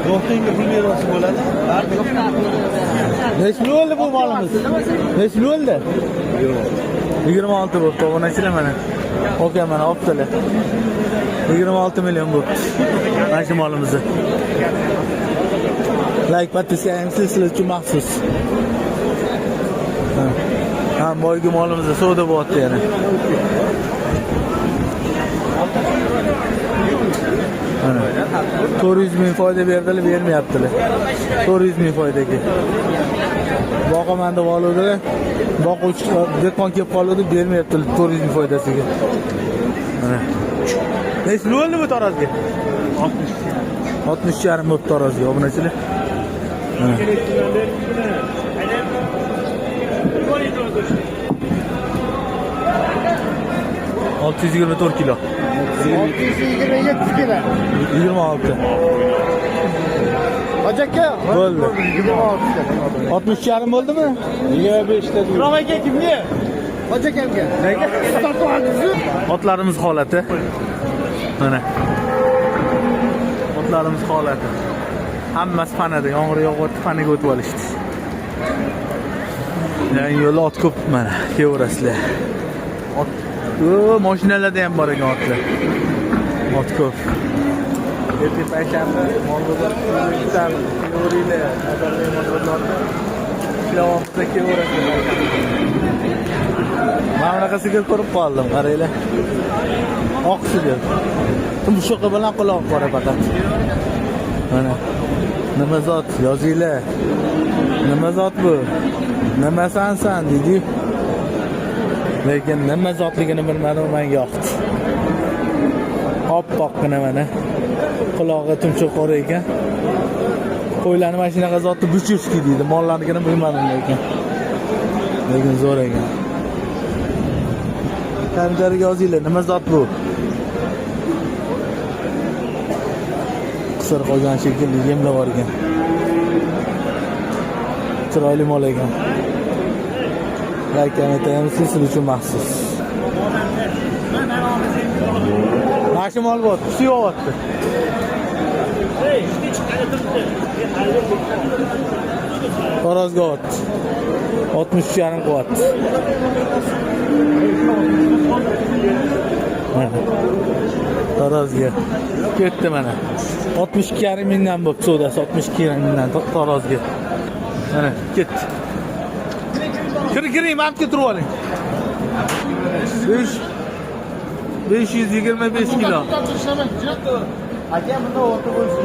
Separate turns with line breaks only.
Do'stingga pul bersa bo'ladi. Necha pul bo'ldi bu molimiz? Necha pul bo'ldi? 26 bo'pti, obunachilar mana. Oka mana optilar. 26 million bo'pti. Mana shu molimizni. Like подписываем, sizlar uchun maxsus. Ha, boygi molimizda savdo bo'lyapti yana. Mana 400 ming foyda berdilar, bermayaptilar. 400 ming foydaga. Boqaman deb oluvdilar. Boquvchi dehqon kelib qoldi, bermayaptilar 400 ming foydasiga. Mana. Necha bo'ldi bu tarozga? 60 yarim bo'ldi tarozga, obunachilar. Mana. 624 kilo.
627 kilo.
26.
Hojaka
bo'ldi.
26.
60 yarim bo'ldimi? 25 ta.
Romaga kimga? Hojakamga. Nega? Sotib oldingiz?
Otlarimiz holati. Mana. Otlarimiz holati. Hammasi panada, yomg'ir yog'yapti, panaga o'tib olishdi. Yani yo'l ot ko'p mana, kevrasizlar. Ot, mashinalarda ham bor ekan otlar. Ot ko'p. Erta payshanba mol bozor ketamiz. Kevranglar, qadrli mol bozorda. Ishlayapti, kevrasizlar. Mana bunaqasiga ko'rib qoldim, qaranglar. Oqsiga. Tumshuqi bilan quloq bor faqat. Mana. Nima zot yozinglar. Nima zot bu? Nima sansan dedi. Lekin nima zotligini bilmadim, menga yoqdi. Oppoqqina mana. Qulog'i tumshuq bor ekan. Qo'ylarni mana shunaqa zotni buchurski deydi. Mollarnikini bilmadim lekin. Lekin zo'r ekan. Qanchalik yozinglar, nima zot bu? Qisir qolgan shekilli yemlab borgan. Chiroyli mol ekan. Like aytamiz, sizlar uchun maxsus. Mana mol bor, kusyapti. Tarozga ot. 63 yarim qilyapti. Tarozga ketdi mana. 62 yarim mingdan bo'pti savdosi, 62 yarim mingdan tarozga. Mana ketdi. Kiring, mamga turib oling. 525 kilo.
Aka bunda o'rta bo'lishi